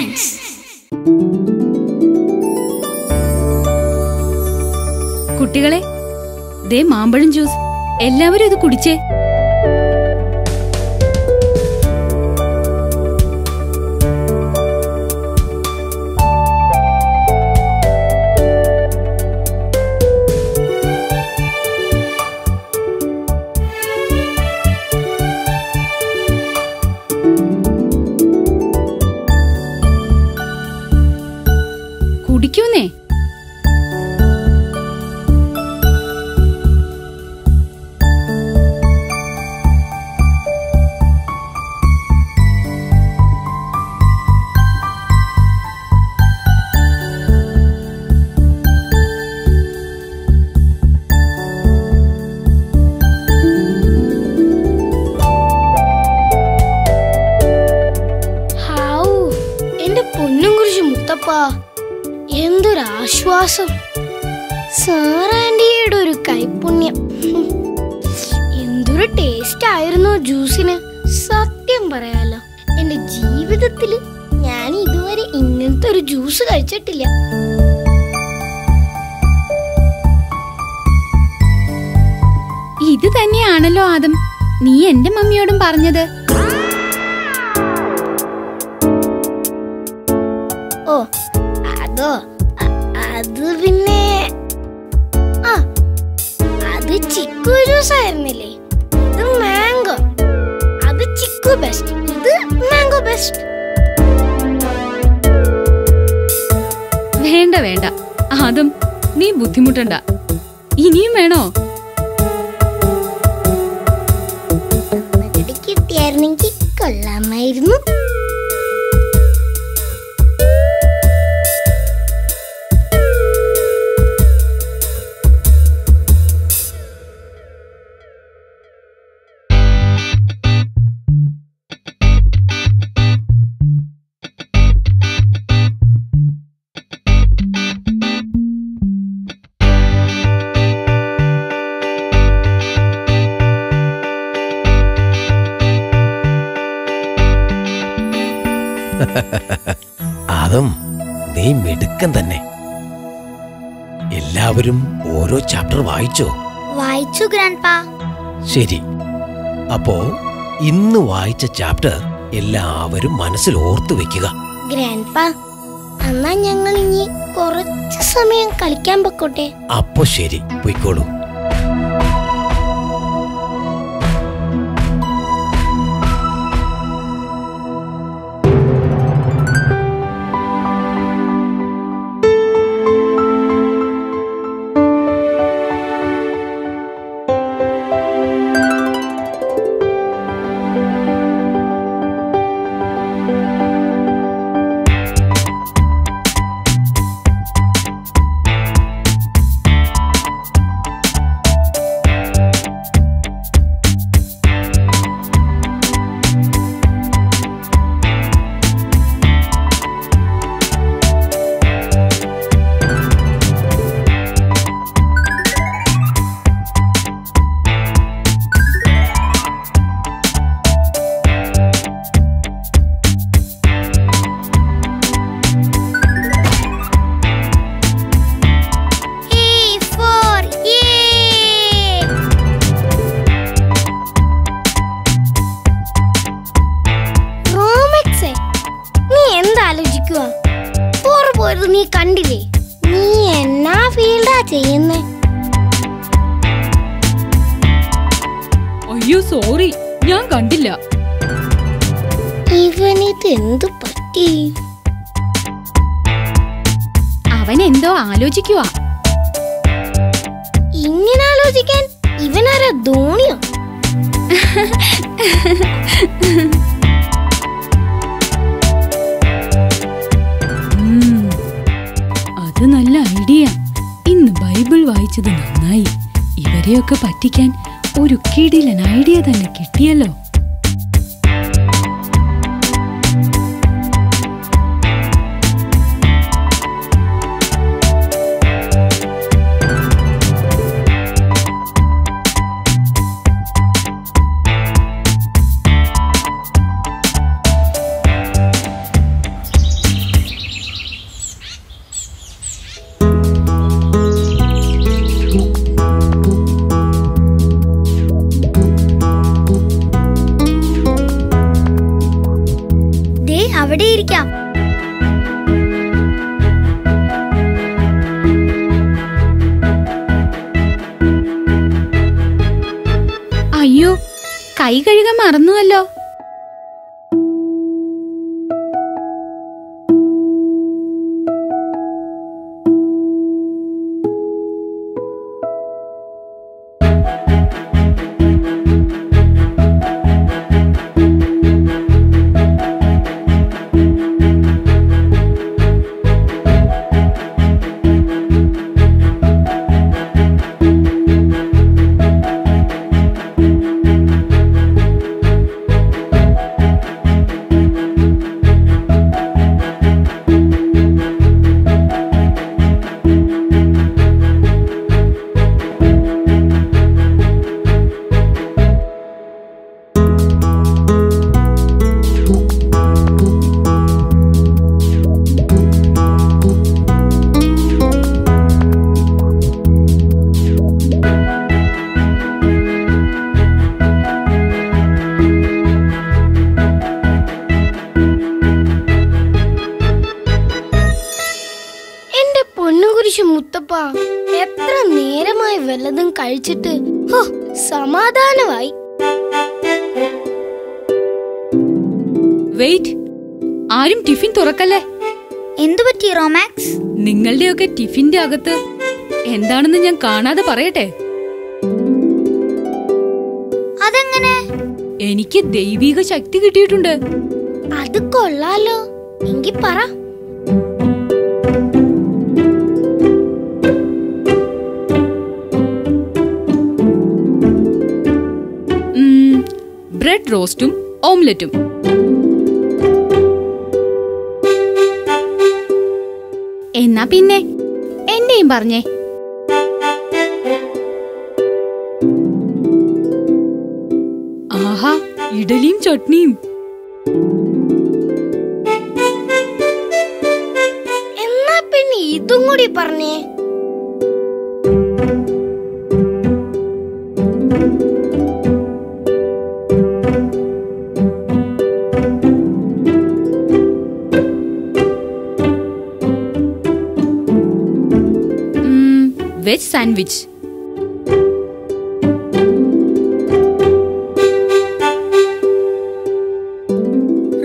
Chance. കുട്ടികളെ, ദേ മാമ്പഴം juice. എല്ലാവരും ഇത് കുടിച്ചേ. കുടിക്കൂന്നേ. എന്റെ പൊന്നും കുറിച്ച് മുത്തപ്പ, എന്തൊരാശ്വാസം. സാറാൻഡിയുടെ ഒരു കൈപുണ്യം. എന്തൊരു ടേസ്റ്റ് ആയിരുന്നു ജ്യൂസിന്. സത്യം പറയാലോ, എന്റെ ജീവിതത്തില് ഞാൻ ഇതുവരെ ഇങ്ങനത്തെ ഒരു ജ്യൂസ് കഴിച്ചിട്ടില്ല. ഇത് തന്നെയാണല്ലോ ആദം നീ എന്റെ മമ്മിയോടും പറഞ്ഞത്. ഓ അതോ, അത് പിന്നെ അത് ചിക്കു ജ്യൂസ് ആയിരുന്നില്ലേ. ഇത് മാംഗോ. അത് ചിക്കു ബെസ്റ്റ്, ഇത് മാംഗോ ബെസ്റ്റ്. വേണ്ട വേണ്ട ആദം, നീ ബുദ്ധിമുട്ടണ്ട. ഇനിയും വേണോ? കിട്ടിയായിരുന്നെങ്കിൽ കൊള്ളാമായിരുന്നു. അതും നീ മിടുക്കൻ തന്നെ. എല്ലാവരും ഓരോ ചാപ്റ്റർ വായിച്ചോ? വായിച്ചു ഗ്രാൻഡ്പാ. ശരി, അപ്പോ ഇന്ന് വായിച്ച ചാപ്റ്റർ എല്ലാവരും മനസ്സിൽ ഓർത്തു വെക്കുക. ഗ്രാൻഡ്പാ, എന്നാ ഞങ്ങൾ ഇനി കുറച്ച് സമയം കളിക്കാൻ പൊക്കോട്ടെ? അപ്പോ ശരി, പോയിക്കോളൂ. നീ കണ്ടില്ലേ? നീ എന്നാ ഫീൽഡാ ചെയ്യുന്നേ? അയ്യോ സോറി, ഞാൻ കണ്ടില്ല. ഇവനിത് എന്തു പറ്റി? അവൻ എന്തോ ആലോചിക്കുവാ. ഇങ്ങനെ ആലോചിക്കാൻ ഇവനാരാ, ധോണിയോ? അത് നല്ല ഐഡിയ. ഇന്ന് ബൈബിൾ വായിച്ചത് നന്നായി. ഇവരെയൊക്കെ പറ്റിക്കാൻ ഒരു കിടിലൻ ഐഡിയ തന്നെ കിട്ടിയല്ലോ. കൈ കഴുകാൻ മറന്നുവല്ലോ. മുത്തപ്പ, എത്ര നേരമായി വല്ലതും കഴിച്ചിട്ട് സമാധാനമായി. വെയിറ്റ്, ആരും ടിഫിൻ തുറക്കല്ലേ. എന്തു പറ്റി റോമാക്സ്? നിങ്ങളുടെയൊക്കെ ടിഫിന്റെ അകത്ത് എന്താണെന്ന് ഞാൻ കാണാതെ പറയട്ടെ. അതെങ്ങനെ? എനിക്ക് ദൈവിക ശക്തി കിട്ടിയിട്ടുണ്ട്. അത് കൊള്ളാലോ, എങ്കി പറ. ബ്രെഡ് റോസ്റ്റും ഓംലെറ്റും. എന്നാ പിന്നെ എന്റെയും പറഞ്ഞേ. ആഹാ, ഇഡലിയും ചട്നിയും. എന്നാ പിന്നെ ഇതും കൂടി പറഞ്ഞേ. Veg sandwich.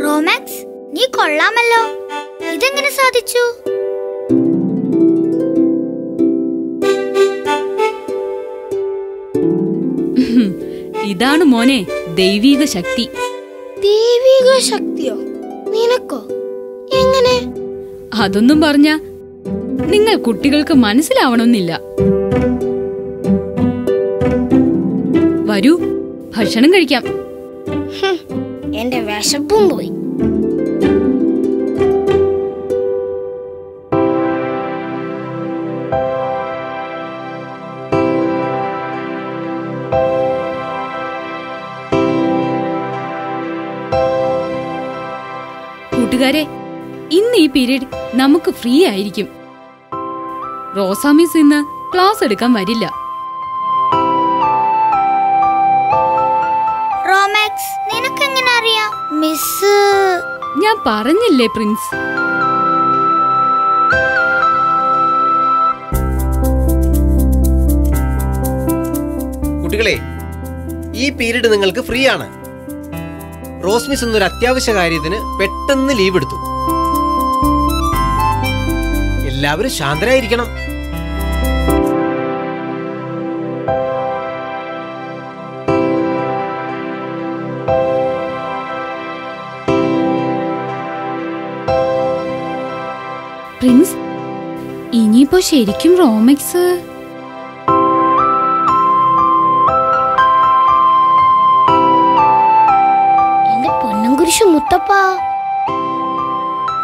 റോമാക്സ്, നീ കൊള്ളാമല്ലോ. ഇതെങ്ങനെ സാധിച്ചു? ഇതാണ് മോനെ ദൈവിക ശക്തി. ദൈവിക ശക്തിയോ? നിനക്കോ? എങ്ങനെ? അതൊന്നും പറഞ്ഞ നിങ്ങൾ കുട്ടികൾക്ക് മനസ്സിലാവണമെന്നില്ല. വരൂ, ഭക്ഷണം കഴിക്കാം. എന്റെ വിശപ്പും പോയി. കൂട്ടുകാരെ, ഇന്ന് ഈ പീരീഡ് നമുക്ക് ഫ്രീ ആയിരിക്കും. റോസാ മിസ് ഇന്ന് ക്ലാസ് എടുക്കാൻ വരില്ല. റോമാക്സ്, നിനക്കെങ്ങനെ അറിയാം? മിസ്, ഞാൻ പറഞ്ഞില്ലേ പ്രിൻസ്. കുട്ടികളെ, ഈ പീരീഡ് നിങ്ങൾക്ക് ഫ്രീ ആണ്. റോസ് മിസ് എന്നൊരു അത്യാവശ്യ കാര്യത്തിന് പെട്ടെന്ന് ലീവ് എടുത്തു. എല്ലാവരും ശാന്തരായിരിക്കണം. പ്രിൻസ്, ഇനിയിപ്പോ ശരിക്കും റോമാക്സ് എന്റെ പൊന്നും കുരിശു മുത്തപ്പ,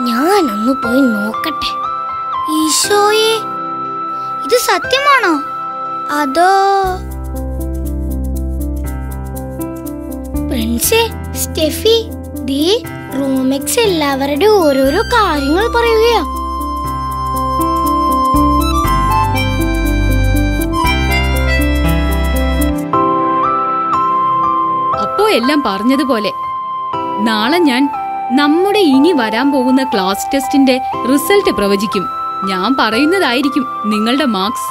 ഞാനൊന്ന് പോയി നോക്കട്ടെ. ഈശോയെ, ഇത് സത്യമാണോ അതോ? പ്രിൻസേ, സ്റ്റെഫി, ദേ റോമാക്സ് എല്ലാവരുടെ ഓരോരോ കാര്യങ്ങൾ പറയുകയാ. അപ്പോ എല്ലാം പറഞ്ഞതുപോലെ നാളെ ഞാൻ നമ്മുടെ ഇനി വരാൻ പോകുന്ന ക്ലാസ് ടെസ്റ്റിന്റെ റിസൾട്ട് പ്രവചിക്കും. ഞാൻ പറയുന്നതായിരിക്കും നിങ്ങളുടെ മാർക്സ്.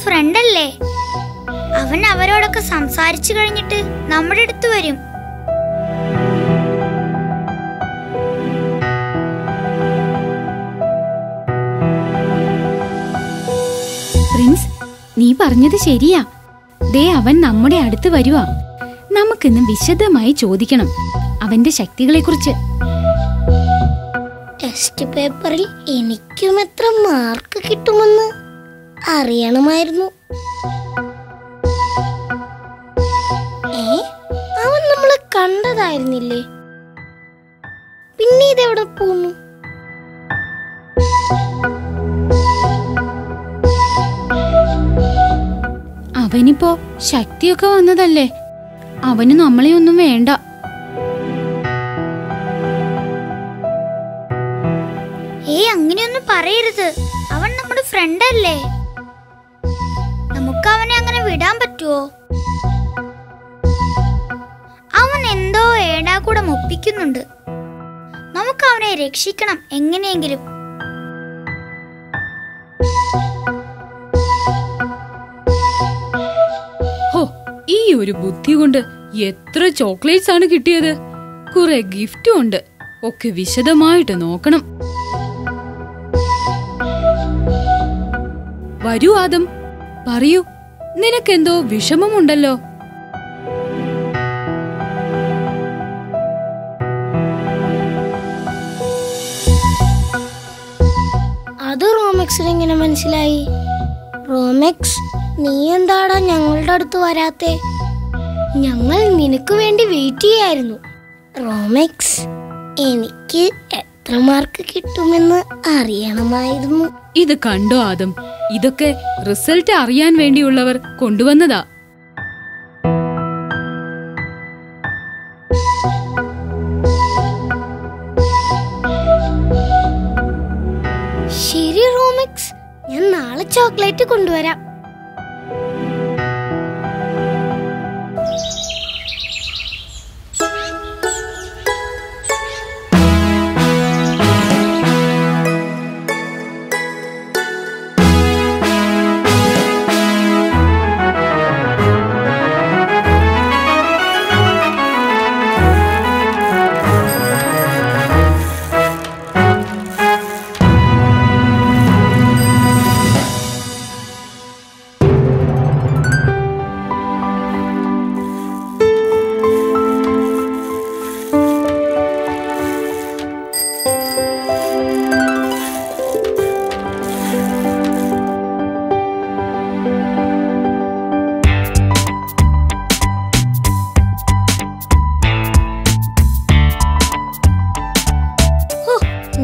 ഫ്രണ്ട് അല്ലേ? അവൻ അവരോടൊക്കെ സംസാരിച്ചു കഴിഞ്ഞിട്ട് നമ്മുടെ അടുത്ത് വരും. പ്രിൻസ്, നീ പറഞ്ഞത് ശരിയാ. ദേ അവൻ നമ്മുടെ അടുത്ത് വരുവാ. നമുക്കിന്ന് വിശദമായി ചോദിക്കണം അവന്റെ ശക്തികളെ കുറിച്ച്. ടെസ്റ്റ് പേപ്പറിൽ എനിക്കും എത്ര മാർക്ക് കിട്ടുമെന്ന് അറിയണമായിരുന്നു. അവൻ നമ്മളെ കണ്ടതായിരുന്നില്ലേ? പിന്നെ ഇതെവിടെ പോന്നു? അവനിപ്പോ ശക്തിയൊക്കെ വന്നതല്ലേ, അവന് നമ്മളെ ഒന്നും വേണ്ട. അങ്ങനെയൊന്നും പറയരുത്. അവൻ നമ്മുടെ ഫ്രണ്ട് അല്ലേ? നമുക്ക് അവനെ അങ്ങനെ വിടാൻ പറ്റുമോ? അവൻ എന്തോ ഏടാകൂടം ഒപ്പിക്കുന്നുണ്ട്. നമുക്ക് അവനെ രക്ഷിക്കണം എങ്ങനെയെങ്കിലും. ഹോ, ഈ ഒരു ബുദ്ധി കൊണ്ട് എത്ര ചോക്ലേറ്റ്സ് ആണ് കിട്ടിയത്. കുറെ ഗിഫ്റ്റും ഉണ്ട്. ഒക്കെ വിശദമായിട്ട് നോക്കണം. വരൂ ആദം, പറയൂ, നിനക്കെന്തോ വിഷമമുണ്ടല്ലോ. അത് റോമെക്സിന് എങ്ങനെ മനസ്സിലായി? റോമെക്സ്, നീ എന്താടാ ഞങ്ങളുടെ അടുത്ത് വരാത്തെ? ഞങ്ങൾ നിനക്ക് വേണ്ടി വെയിറ്റ് ചെയ്യായിരുന്നു. റോമെക്സ്, എനിക്ക് എത്ര മാർക്ക് കിട്ടുമെന്ന് അറിയണമായിരുന്നു. ഇത് കണ്ടോ ആദം, ഇതൊക്കെ റിസൾട്ട് അറിയാൻ വേണ്ടിയുള്ളവർ കൊണ്ടുവന്നതാ. ശരി റോമെക്സ്, ഞാൻ നാളെ ചോക്ലേറ്റ് കൊണ്ടുവരാം.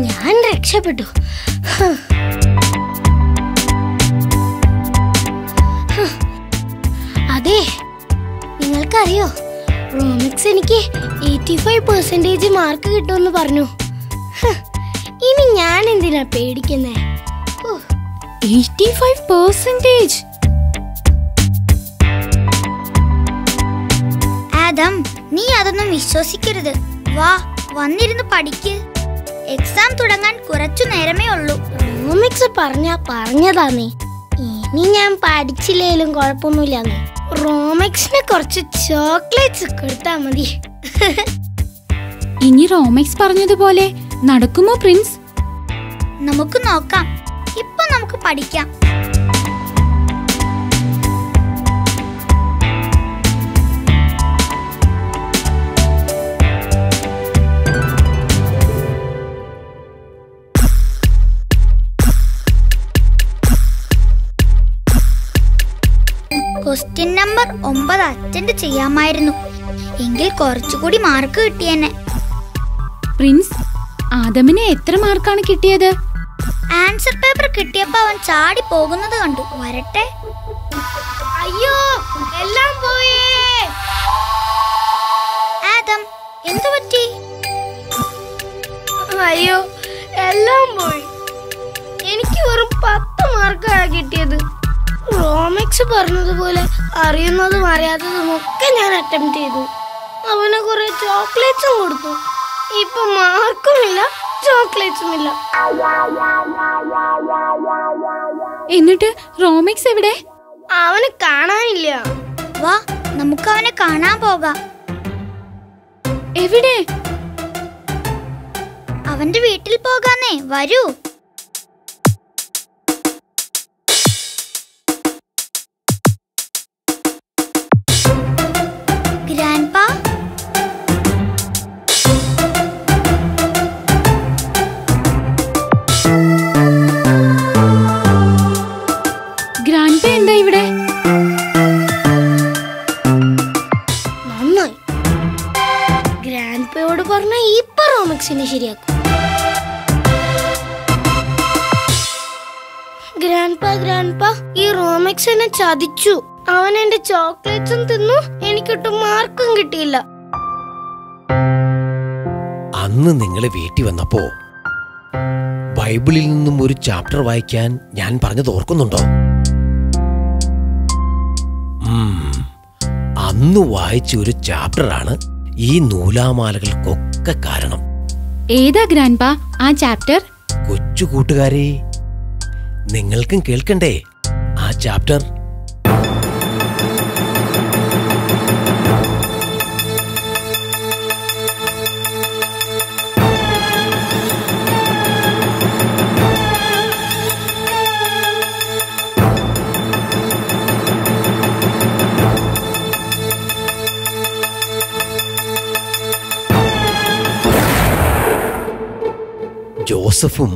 ഞാൻ രക്ഷപ്പെട്ടു. അതെ, നിങ്ങൾക്കറിയോ, റോമെക്സ് എനിക്ക് 85% മാർക്ക് കിട്ടുമെന്ന് പറഞ്ഞു. ഇനി ഞാൻ എന്തിനാ പേടിക്കുന്നേ? 85%? ആദം, നീ അതൊന്നും വിശ്വസിക്കരുത്. വാ, വന്നിരുന്ന് പഠിക്ക്. എക്സാം തുടങ്ങാൻ കുറച്ചു നേരമേ ഉള്ളൂ. റോമെക്സ് പറഞ്ഞതാന്നേ. ഇനി ഞാൻ പഠിച്ചില്ലേലും കുഴപ്പമൊന്നുമില്ലാന്നേ. റോമെക്സിന് കുറച്ച് ചോക്ലേറ്റ്സ് കൊടുത്താ മതി. ഇനി റോമെക്സ് പറഞ്ഞതുപോലെ നടക്കുമോ പ്രിൻസ്? നമുക്ക് നോക്കാം. ഇപ്പൊ നമുക്ക് പഠിക്കാം. ക്വസ്റ്റ്യൻ നമ്പർ 9 അറ്റൻഡ് ചെയ്യാമായിരുന്നു. എങ്കിൽ കുറച്ചുകൂടി മാർക്ക് കിട്ടിയെന്നെ. പ്രിൻസ്, ആദമിന് എത്ര മാർക്കാണ് കിട്ടിയത്? ആൻസർ പേപ്പർ കിട്ടിയപ്പോ അവൻ ചാടി പോകുന്നത് കണ്ടു. വരട്ടെ. അയ്യോ, എല്ലാം പോയേ. ആദം, എന്തു പറ്റി? അയ്യോ, എല്ലാം പോയി. എനിക്ക് വെറും 10 മാർക്കാണ് കിട്ടിയത്. റോമെക്സ് പറഞ്ഞതുപോലെ അറിയുന്നതും അറിയാത്തതും ഒക്കെ ഞാൻ അറ്റംപ്റ്റ് ചെയ്തു. അവന് കുറെ ചോക്ലേറ്റ്സും കൊടുത്തു. ഇപ്പൊ മാർക്കുമില്ല, ചോക്ലേറ്റ്സും ഇല്ല. എന്നിട്ട് റോമെക്സ് എവിടെ? അവനെ കാണാനില്ല. വാ നമുക്ക് അവനെ കാണാൻ പോകാം. എവിടെ? അവന്റെ വീട്ടിൽ പോകാന്നേ, വരൂ. ഗ്രാൻഡ്പാ, ഗ്രാൻഡ്പ എന്താ ഇവിടെ? നന്നായി. ഗ്രാൻഡ്പയോട് പറഞ്ഞ ഇപ്പൊ റോമക്സിനെ ശരിയാക്കും. ഗ്രാൻഡ്പ, ഈ റോമക്സ് എന്നെ ചതിച്ചു. അവൻ എന്റെ ചോക്ലേറ്റ്സും തിന്നു, എനിക്കൊട്ടും മാർക്കും കിട്ടിയില്ല. അന്ന് നിങ്ങളെ വീട്ടിൽ വന്നപ്പോ ബൈബിളിൽ നിന്നും ഒരു ചാപ്റ്റർ വായിക്കാൻ ഞാൻ പറഞ്ഞത് ഓർക്കുന്നുണ്ടോ? അന്ന് വായിച്ച ഒരു ചാപ്റ്ററാണ് ഈ നൂലാമാലകൾക്കൊക്കെ കാരണം. ഏതാ ഗ്രാൻഡ്പ ആ ചാപ്റ്റർ? കൊച്ചു കൂട്ടുകാരെ, നിങ്ങൾക്കും കേൾക്കണ്ടേ ആ ചാപ്റ്റർ? ജോസഫും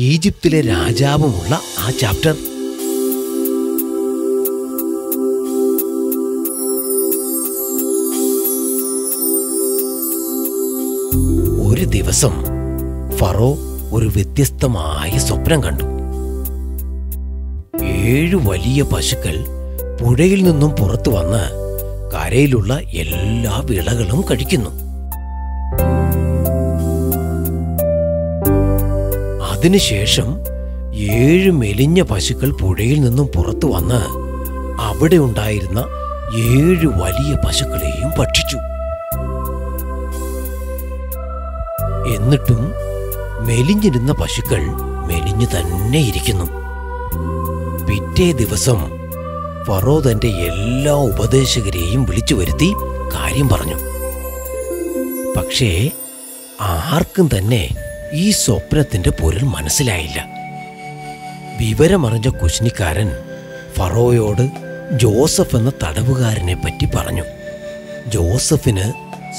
ഈജിപ്തിലെ രാജാവുമുള്ള ആ ചാപ്റ്റർ. ഒരു ദിവസം ഫറോ ഒരു വ്യത്യസ്തമായ സ്വപ്നം കണ്ടു. 7 വലിയ പശുക്കൾ പുഴയിൽ നിന്നും പുറത്തു വന്ന് കരയിലുള്ള എല്ലാ വിളകളും കഴിക്കുന്നു. അതിനുശേഷം 7 മെലിഞ്ഞ പശുക്കൾ പുഴയിൽ നിന്നും പുറത്തു വന്ന് അവിടെ ഉണ്ടായിരുന്ന 7 വലിയ പശുക്കളെയും ഭക്ഷിച്ചു. എന്നിട്ടും മെലിഞ്ഞിരുന്ന പശുക്കൾ മെലിഞ്ഞു തന്നെ ഇരിക്കുന്നു. പിറ്റേ ദിവസം ഫറോ തന്റെ എല്ലാ ഉപദേശകരെയും വിളിച്ചു വരുത്തി കാര്യം പറഞ്ഞു. പക്ഷേ ആർക്കും തന്നെ ഈ സ്വപ്നത്തിന്റെ പൊരുൾ മനസ്സിലായില്ല. വിവരമറിഞ്ഞ കുശിനിക്കാരൻ ഫറോയോട് ജോസഫ് എന്ന തടവുകാരനെ പറ്റി പറഞ്ഞു. ജോസഫിന്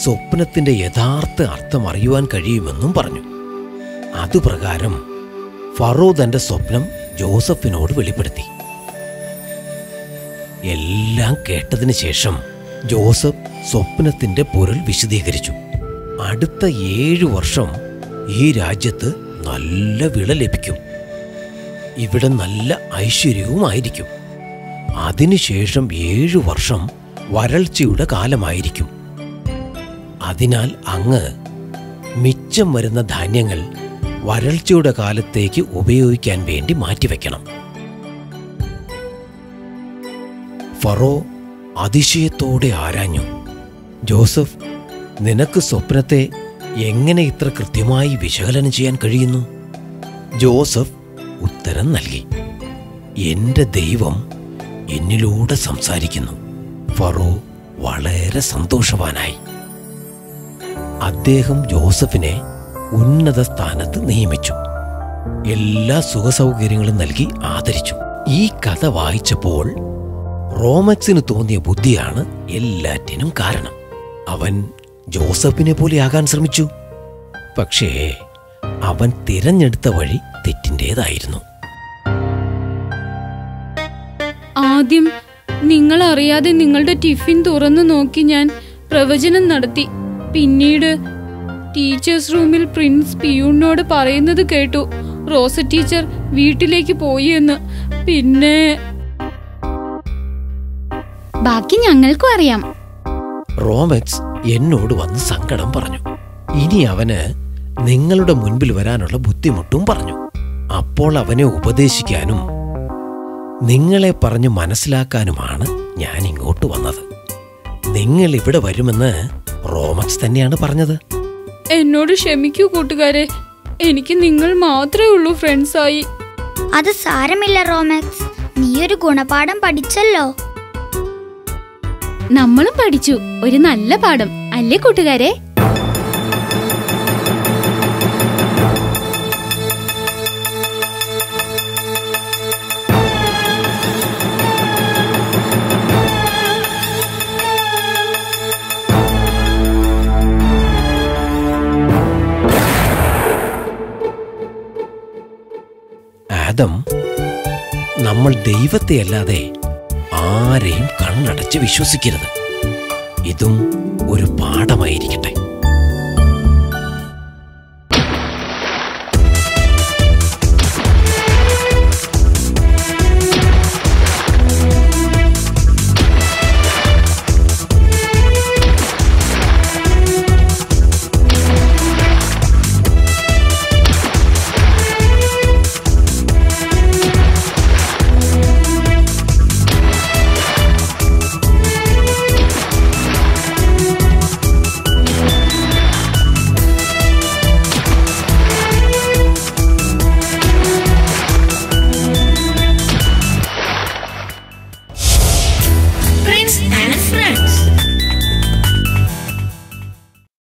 സ്വപ്നത്തിന്റെ യഥാർത്ഥ അർത്ഥം അറിയുവാൻ കഴിയുമെന്നും പറഞ്ഞു. അതുപ്രകാരം ഫറോ തന്റെ സ്വപ്നം ജോസഫിനോട് വെളിപ്പെടുത്തി. എല്ലാം കേട്ടതിന് ശേഷം ജോസഫ് സ്വപ്നത്തിന്റെ പൊരുൾ വിശദീകരിച്ചു. അടുത്ത 7 വർഷം ഈ രാജ്യത്ത് നല്ല വിള ലഭിക്കും. ഇവിടെ നല്ല ഐശ്വര്യവുമായിരിക്കും. അതിനുശേഷം 7 വർഷം വരൾച്ചയുടെ കാലമായിരിക്കും. അതിനാൽ അങ്ങ് മിച്ചം വരുന്ന ധാന്യങ്ങൾ വരൾച്ചയുടെ കാലത്തേക്ക് ഉപയോഗിക്കാൻ വേണ്ടി മാറ്റിവെക്കണം. ഫറോ അതിശയത്തോടെ ആരാഞ്ഞു. ജോസഫ്, നിനക്ക് സ്വപ്നത്തെ എങ്ങനെ ഇത്ര കൃത്യമായി വിശകലനം ചെയ്യാൻ കഴിയുന്നു? ജോസഫ് ഉത്തരം നൽകി, എന്റെ ദൈവം എന്നിലൂടെ സംസാരിക്കുന്നു. ഫറോ വളരെ സന്തോഷവാനായി. അദ്ദേഹം ജോസഫിനെ ഉന്നത സ്ഥാനത്ത് നിയമിച്ചു. എല്ലാ സുഖസൗകര്യങ്ങളും നൽകി ആദരിച്ചു. ഈ കഥ വായിച്ചപ്പോൾ റോമക്സിന് തോന്നിയ ബുദ്ധിയാണ് എല്ലാറ്റിനും കാരണം. അവൻ ജോസഫിനെ പോലെ ആകാൻ ശ്രമിച്ചു. പക്ഷേ അവൻ തിരഞ്ഞെടുത്ത വഴി തെറ്റിൻ്റെതായിരുന്നു. ആദ്യം നിങ്ങൾ അറിയാതെ നിങ്ങളുടെ ടിഫിൻ തുറന്നു നോക്കി ഞാൻ പ്രവചനം നടത്തി. പിന്നീട് ടീച്ചേഴ്സ് റൂമിൽ പ്രിൻസ് പിയൂണിനോട് പറയുന്നത് കേട്ടു റോസ ടീച്ചർ വീട്ടിലേക്ക് പോയി എന്ന്. പിന്നെ ബാക്കി ഞങ്ങൾക്കും അറിയാം. റോമക്സ് എന്നോട് വന്ന് സങ്കടം പറഞ്ഞു. ഇനി അവന് നിങ്ങളുടെ മുൻപിൽ വരാനുള്ള ബുദ്ധിമുട്ടും പറഞ്ഞു. അപ്പോൾ അവനെ ഉപദേശിക്കാനും നിങ്ങളെ പറഞ്ഞു മനസ്സിലാക്കാനുമാണ് ഞാൻ ഇങ്ങോട്ട് വന്നത്. നിങ്ങൾ ഇവിടെ വരുമെന്ന് റോമക്സ് തന്നെയാണ് പറഞ്ഞത്. എന്നോട് ക്ഷമിക്കൂ കൂട്ടുകാരെ, എനിക്ക് നിങ്ങൾ മാത്രമേ ഉള്ളൂ ഫ്രണ്ട്സായി. അത് സാരമില്ല റോമക്സ്, നീയൊരു ഗുണപാഠം പഠിച്ചല്ലോ. നമ്മളും പഠിച്ചു ഒരു നല്ല പാഠം, അല്ലേ കൂട്ടുകാരെ? ആദം, നമ്മൾ ദൈവത്തെ അല്ലാതെ ആരെയും കണ്ണടച്ച് വിശ്വസിക്കരുത്. ഇതും ഒരു പാഠമായിരിക്കട്ടെ.